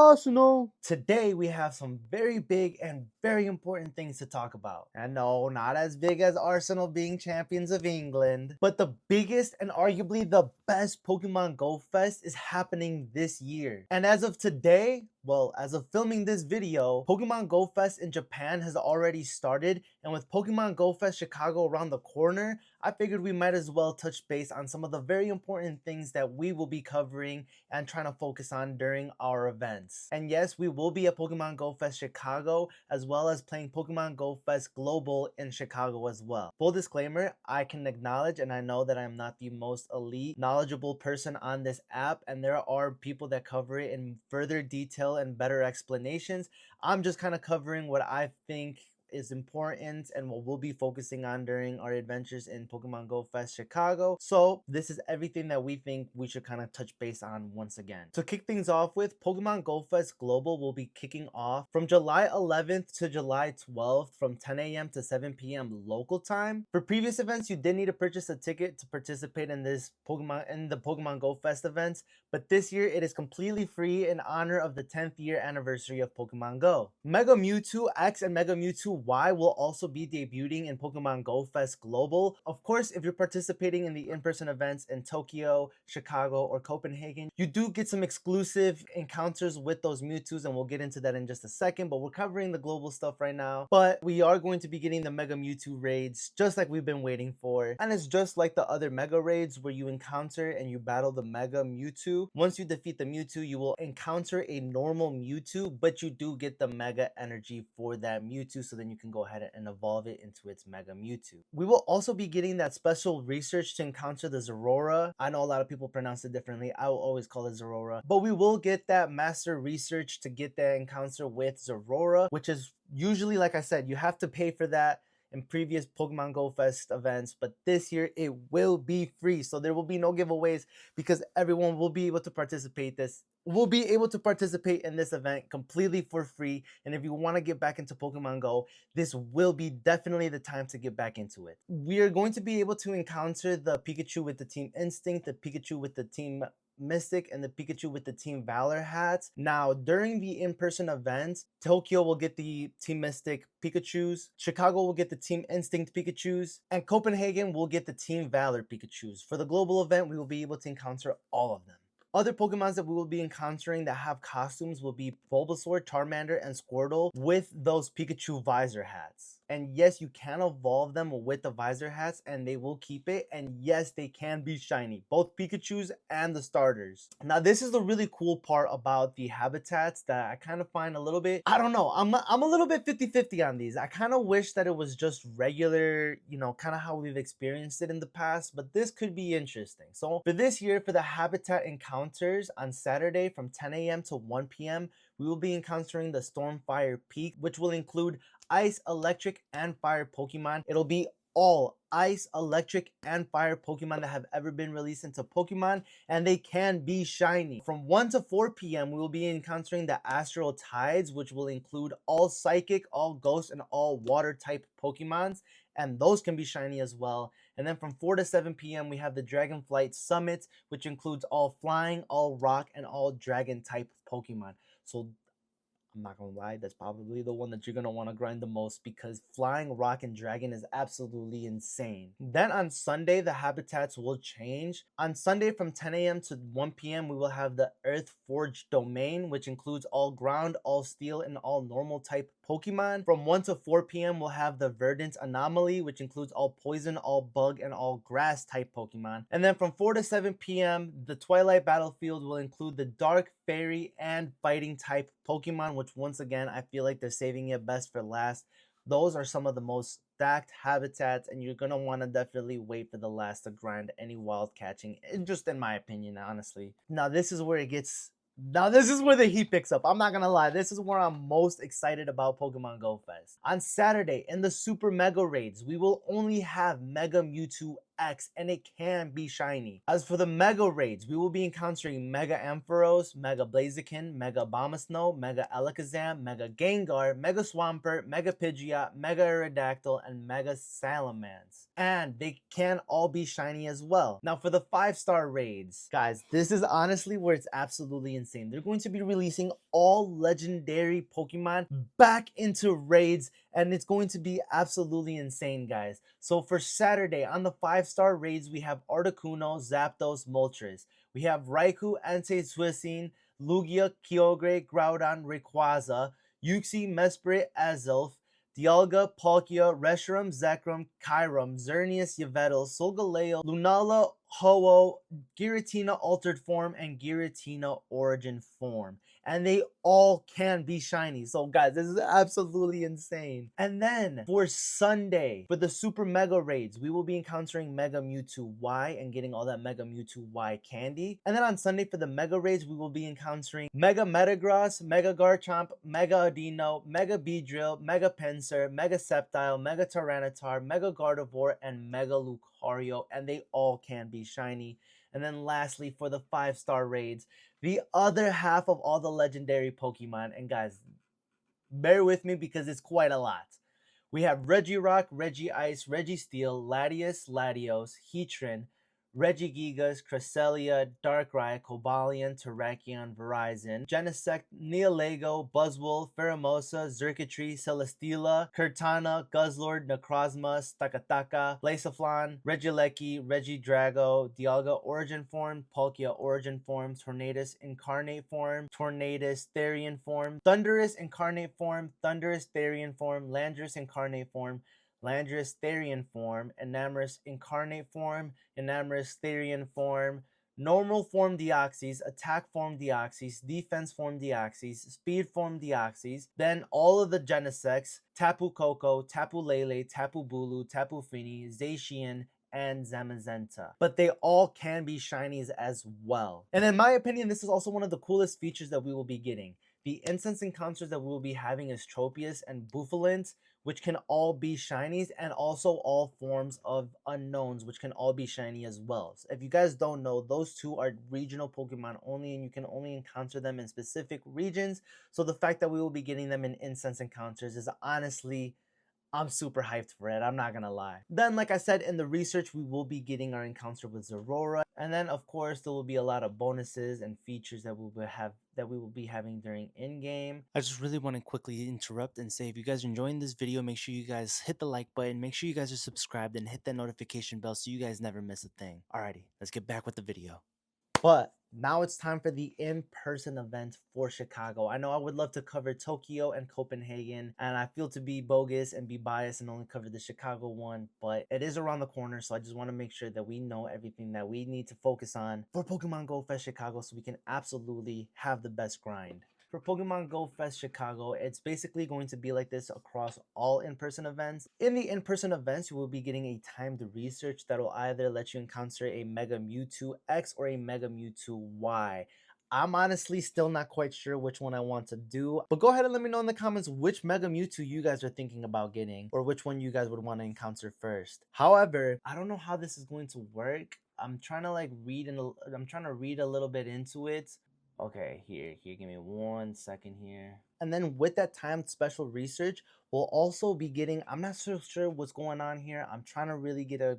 Arsenal! Today we have some very big and very important things to talk about. And no, not as big as Arsenal being champions of England, but the biggest and arguably the best Pokemon Go Fest is happening this year. And as of today, well, as of filming this video, Pokemon Go Fest in Japan has already started, and with Pokemon Go Fest Chicago around the corner, I figured we might as well touch base on some of the very important things that we will be covering and trying to focus on during our events. And yes, we will be at Pokemon Go Fest Chicago, as well as playing Pokemon Go Fest Global in Chicago as well. Full disclaimer, I can acknowledge and I know that I'm not the most elite, knowledgeable person on this app, and there are people that cover it in further detail and better explanations. I'm just kind of covering what I think is important and what we'll be focusing on during our adventures in Pokemon Go Fest Chicago. So this is everything that we think we should kind of touch base on once again. To kick things off with, Pokemon Go Fest Global will be kicking off from July 11th to July 12th from 10 a.m. to 7 p.m. local time. For previous events, you did need to purchase a ticket to participate in the Pokemon Go Fest events, but this year it is completely free in honor of the 10th year anniversary of Pokemon Go. Mega Mewtwo X and Mega Mewtwo Y will also be debuting in Pokemon Go Fest Global. Of course, if you're participating in the in-person events in Tokyo, Chicago, or Copenhagen, you do get some exclusive encounters with those Mewtwo's, and we'll get into that in just a second, but we're covering the global stuff right now. But we are going to be getting the Mega Mewtwo raids, just like we've been waiting for. And it's just like the other Mega raids where you encounter and you battle the Mega Mewtwo. Once you defeat the Mewtwo, you will encounter a normal Mewtwo, but you do get the Mega energy for that Mewtwo, so then you can go ahead and evolve it into its Mega Mewtwo. We will also be getting that special research to encounter the Zorora. I know a lot of people pronounce it differently. I will always call it Zorora. But we will get that master research to get that encounter with Zorora, which is usually, like I said, you have to pay for that in previous Pokemon Go Fest events, but this year it will be free. So there will be no giveaways because everyone will be able to participate in this event completely for free. And if you want to get back into Pokemon Go, this will be definitely the time to get back into it. We are going to be able to encounter the Pikachu with the Team Instinct, the Pikachu with the Team Mystic, and the Pikachu with the Team Valor hats. Now, during the in-person events, Tokyo will get the Team Mystic Pikachus, Chicago will get the Team Instinct Pikachus, and Copenhagen will get the Team Valor Pikachus. For the global event, we will be able to encounter all of them. Other Pokemons that we will be encountering that have costumes will be Bulbasaur, Charmander, and Squirtle with those Pikachu visor hats. And yes, you can evolve them with the visor hats and they will keep it. And yes, they can be shiny, both Pikachus and the starters. Now, this is the really cool part about the habitats that I kind of find a little bit, I don't know, I'm a little bit 50-50 on these. I kind of wish that it was just regular, you know, kind of how we've experienced it in the past, but this could be interesting. So for this year, for the habitat encounters on Saturday from 10 a.m. to 1 p.m., we will be encountering the Stormfire Peak, which will include Ice, Electric, and Fire Pokemon. It'll be all Ice, Electric, and Fire Pokemon that have ever been released into Pokemon, and they can be shiny. From 1 to 4 p.m., we will be encountering the Astral Tides, which will include all Psychic, all Ghost, and all Water-type Pokemons, and those can be shiny as well. And then from 4 to 7 p.m., we have the Dragonflight Summit, which includes all Flying, all Rock, and all Dragon-type Pokemon. So I'm not gonna lie, that's probably the one that you're gonna want to grind the most because Flying, Rock, and Dragon is absolutely insane. Then on Sunday, the habitats will change. On Sunday from 10 a.m. to 1 p.m., we will have the Earth Forge Domain, which includes all Ground, all Steel, and all Normal type Pokemon. From 1 to 4 p.m., we'll have the Verdant Anomaly, which includes all Poison, all Bug, and all Grass type Pokemon. And then from 4 to 7 p.m., the Twilight Battlefield will include the Dark, Fairy, and Fighting type Pokemon, which once again, I feel like they're saving it best for last. Those are some of the most stacked habitats, and you're gonna want to definitely wait for the last to grind any wild catching, just in my opinion, honestly. Now this is where the heat picks up. I'm not gonna lie, this is where I'm most excited about Pokemon Go Fest. On Saturday, in the Super Mega Raids, we will only have Mega Mewtwo X, and it can be shiny. As for the Mega Raids, we will be encountering Mega Ampharos, Mega Blaziken, Mega Abomasnow, Mega Alakazam, Mega Gengar, Mega Swampert, Mega Pidgeot, Mega Aerodactyl, and Mega Salamence. And they can all be shiny as well. Now for the 5-star raids, guys, this is honestly where it's absolutely insane. They're going to be releasing all legendary Pokemon back into raids, and it's going to be absolutely insane, guys. So for Saturday, on the 5-star raids, we have Articuno, Zapdos, Moltres. We have Raikou, Entei, Suicune, Lugia, Kyogre, Groudon, Rayquaza, Uxie, Mesprit, Azelf, Dialga, Palkia, Reshiram, Zekrom, Kyurem, Xerneas, Yveltal, Solgaleo, Lunala, Ho-Oh, Giratina Altered Form, and Giratina Origin Form. And they all can be shiny. So guys, this is absolutely insane. And then for Sunday, for the Super Mega Raids, we will be encountering Mega Mewtwo Y and getting all that Mega Mewtwo Y candy. And then on Sunday for the Mega Raids, we will be encountering Mega Metagross, Mega Garchomp, Mega Audino, Mega Beedrill, Mega Pinsir, Mega Sceptile, Mega Tyranitar, Mega Gardevoir, and Mega Lucario. And they all can be shiny. And then lastly, for the 5-star raids, the other half of all the legendary Pokemon, and guys, bear with me because it's quite a lot. We have Regirock, Regice, Registeel, Latios, Latios, Heatran, Regigigas, Cresselia, Darkrai, Cobalion, Terrakion, Verizon, Genesect, Neolego, Buzzwole, Pheromosa, Xurkitree, Celesteela, Kurtana, Guzzlord, Necrozma, Stakataka, Blacephalon, Regieleki, Regidrago, Dialga Origin Form, Palkia Origin Form, Tornadus Incarnate Form, Tornadus Therian Form, Thundurus Incarnate Form, Thundurus Therian Form, Landorus Incarnate Form, Landorus Therian Form, Enamorus Incarnate Form, Enamorus Therian Form, Normal Form Deoxys, Attack Form Deoxys, Defense Form Deoxys, Speed Form Deoxys, then all of the Genesects, Tapu Koko, Tapu Lele, Tapu Bulu, Tapu Fini, Zacian, and Zamazenta. But they all can be shinies as well. And in my opinion, this is also one of the coolest features that we will be getting. The instance encounters that we will be having is Tropius and Bouffalant, which can all be shinies, and also all forms of unknowns, which can all be shiny as well. So if you guys don't know, those two are regional Pokemon only, and you can only encounter them in specific regions. So the fact that we will be getting them in instance encounters is honestly, I'm super hyped for it, I'm not gonna lie. Then, like I said, in the research, we will be getting our encounter with Zeraora. And then, of course, there will be a lot of bonuses and features that we will be having during in-game. I just really want to quickly interrupt and say, if you guys are enjoying this video, make sure you guys hit the like button, make sure you guys are subscribed, and hit that notification bell so you guys never miss a thing. Alrighty, let's get back with the video. But now it's time for the in-person event for Chicago. I know I would love to cover Tokyo and Copenhagen, and I feel to be bogus and be biased and only cover the Chicago one, but it is around the corner, so I just want to make sure that we know everything that we need to focus on for Pokemon Go Fest Chicago so we can absolutely have the best grind. For Pokemon Go Fest Chicago, it's basically going to be like this across all in-person events. In the in-person events, you will be getting a timed research that will either let you encounter a Mega Mewtwo X or a Mega Mewtwo Y. I'm honestly still not quite sure which one I want to do, but go ahead and let me know in the comments which Mega Mewtwo you guys are thinking about getting, or which one you guys would want to encounter first. However, I don't know how this is going to work. I'm trying to read a little bit into it. Okay, here, give me 1 second here. And then with that timed special research, we'll also be getting, I'm not so sure what's going on here. I'm trying to really get a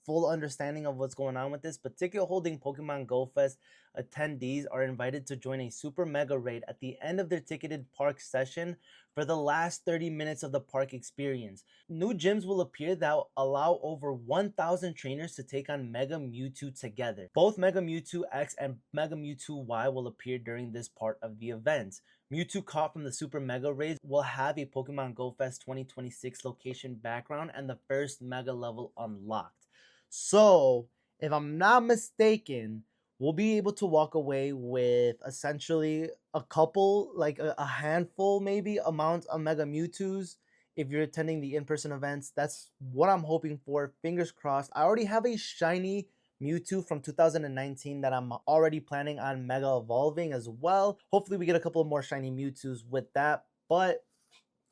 full understanding of what's going on with this, but ticket holding Pokemon Go Fest attendees are invited to join a super mega raid at the end of their ticketed park session for the last 30 minutes of the park experience. New gyms will appear that will allow over 1,000 trainers to take on Mega Mewtwo together. Both Mega Mewtwo X and Mega Mewtwo Y will appear during this part of the event. Mewtwo caught from the Super Mega Raids will have a Pokemon Go Fest 2026 location background and the first Mega level unlocked. So, if I'm not mistaken, we'll be able to walk away with essentially a couple, like a handful maybe, amount of Mega Mewtwo's if you're attending the in-person events. That's what I'm hoping for. Fingers crossed. I already have a shiny Mewtwo from 2019 that I'm already planning on Mega Evolving as well. Hopefully we get a couple of more shiny Mewtwo's with that. But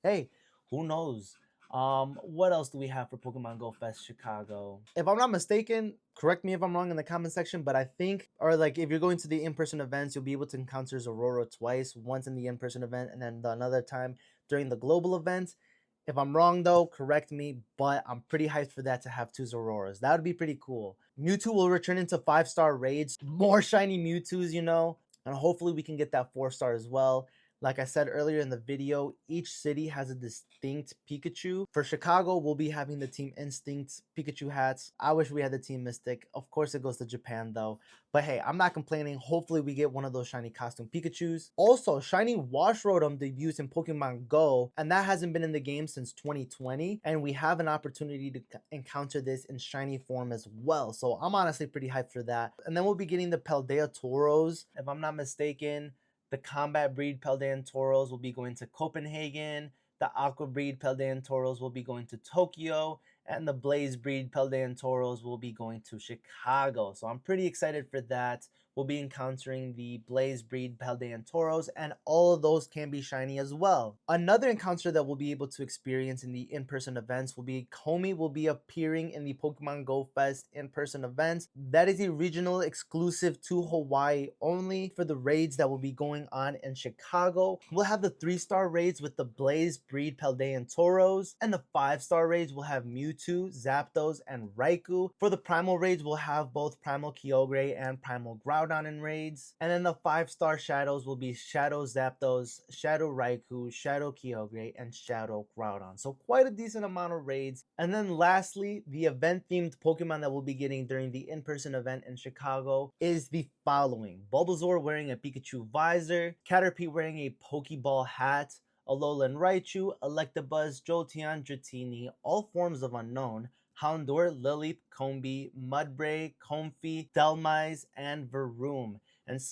hey, who knows? What else do we have for Pokemon Go Fest Chicago? If I'm not mistaken, correct me if I'm wrong in the comment section, but I think, or like if you're going to the in-person events, you'll be able to encounter Zorora twice, once in the in-person event and then another time during the global event. If I'm wrong though, correct me, but I'm pretty hyped for that to have 2 Zororas. That would be pretty cool. Mewtwo will return into 5-star raids, more shiny Mewtwo's, you know, and hopefully we can get that 4-star as well. Like I said earlier in the video, each city has a distinct Pikachu. For Chicago, we'll be having the Team Instinct Pikachu hats. I wish we had the Team Mystic. Of course, it goes to Japan though. But hey, I'm not complaining. Hopefully, we get one of those shiny costume Pikachus. Also, shiny Wash Rotom debuts in Pokemon Go, and that hasn't been in the game since 2020. And we have an opportunity to encounter this in shiny form as well. So I'm honestly pretty hyped for that. And then we'll be getting the Paldea Tauros, if I'm not mistaken. The Combat Breed Paldean Tauros will be going to Copenhagen. The Aqua Breed Paldean Tauros will be going to Tokyo. And the Blaze Breed Paldean Tauros will be going to Chicago. So I'm pretty excited for that. We'll be encountering the Blaze Breed Paldean Tauros, and all of those can be shiny as well. Another encounter that we'll be able to experience in the in-person events will be Komi will be appearing in the Pokemon Go Fest in-person events. That is a regional exclusive to Hawaii only for the raids that will be going on in Chicago. We'll have the 3-star raids with the Blaze Breed Paldean Tauros, and the 5-star raids will have Mewtwo, Zapdos, and Raikou. For the Primal raids, we'll have both Primal Kyogre and Primal Groudon in raids. And then the 5-star shadows will be Shadow Zapdos, Shadow Raikou, Shadow Kyogre, and Shadow Groudon. So quite a decent amount of raids. And then lastly, the event-themed Pokemon that we'll be getting during the in-person event in Chicago is the following: Bulbasaur wearing a Pikachu visor, Caterpie wearing a Pokeball hat, Alolan Raichu, Electabuzz, Jolteon, Dratini, all forms of unknown, Houndour, Lilip, Combee, Mudbray, Comfey, Dhelmise, and Varoom. And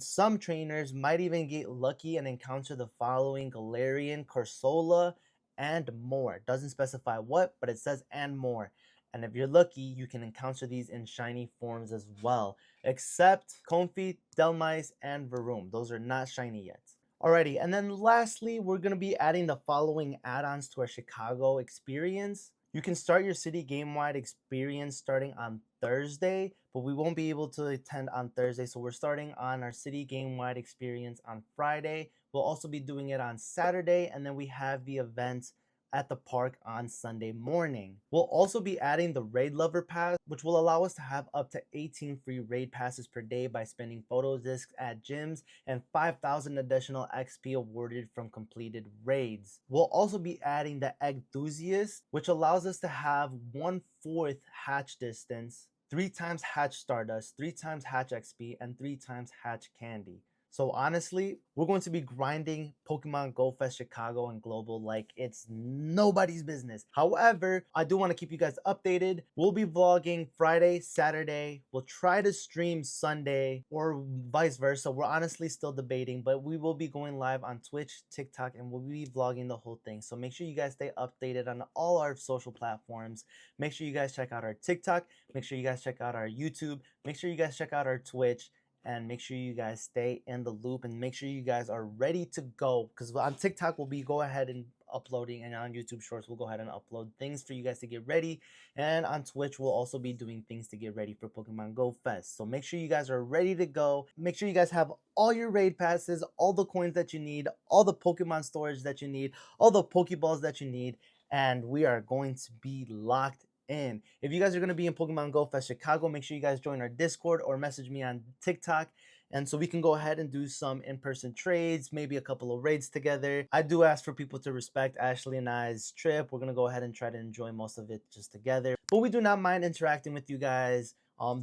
some trainers might even get lucky and encounter the following: Galarian, Corsola, and more. It doesn't specify what, but it says and more. And if you're lucky, you can encounter these in shiny forms as well, except Comfey, Dhelmise, and Varoom. Those are not shiny yet. Alrighty, and then lastly, we're going to be adding the following add-ons to our Chicago experience. You can start your city game-wide experience starting on Thursday, but we won't be able to attend on Thursday, so we're starting on our city game-wide experience on Friday. We'll also be doing it on Saturday, and then we have the event at the park on Sunday morning. We'll also be adding the Raid Lover Pass, which will allow us to have up to 18 free raid passes per day by spending photo discs at gyms, and 5,000 additional XP awarded from completed raids. We'll also be adding the Enthusiast, which allows us to have 1/4 hatch distance, 3 times hatch Stardust, 3 times hatch XP, and 3 times hatch candy. So honestly, we're going to be grinding Pokemon Go Fest Chicago and Global like it's nobody's business. However, I do want to keep you guys updated. We'll be vlogging Friday, Saturday. We'll try to stream Sunday or vice versa. We're honestly still debating, but we will be going live on Twitch, TikTok, and we'll be vlogging the whole thing. So make sure you guys stay updated on all our social platforms. Make sure you guys check out our TikTok. Make sure you guys check out our YouTube. Make sure you guys check out our Twitch. And make sure you guys stay in the loop, and make sure you guys are ready to go, because on TikTok we'll be go ahead and uploading, and on YouTube Shorts we'll go ahead and upload things for you guys to get ready, and on Twitch we'll also be doing things to get ready for Pokemon Go Fest. So make sure you guys are ready to go. Make sure you guys have all your raid passes, all the coins that you need, all the Pokemon storage that you need, all the Pokeballs that you need, and we are going to be locked in. If you guys are going to be in Pokemon Go Fest Chicago, make sure you guys join our Discord or message me on TikTok, and so we can go ahead and do some in-person trades, maybe a couple of raids together. I do ask for people to respect Ashley and I's trip. We're going to go ahead and try to enjoy most of it just together, but we do not mind interacting with you guys,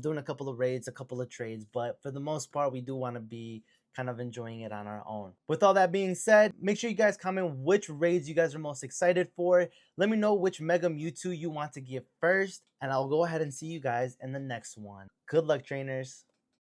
doing a couple of raids, a couple of trades, but for the most part, we do want to be kind of enjoying it on our own. With all that being said, make sure you guys comment which raids you guys are most excited for. Let me know which Mega Mewtwo you want to get first, and I'll go ahead and see you guys in the next one. Good luck, trainers.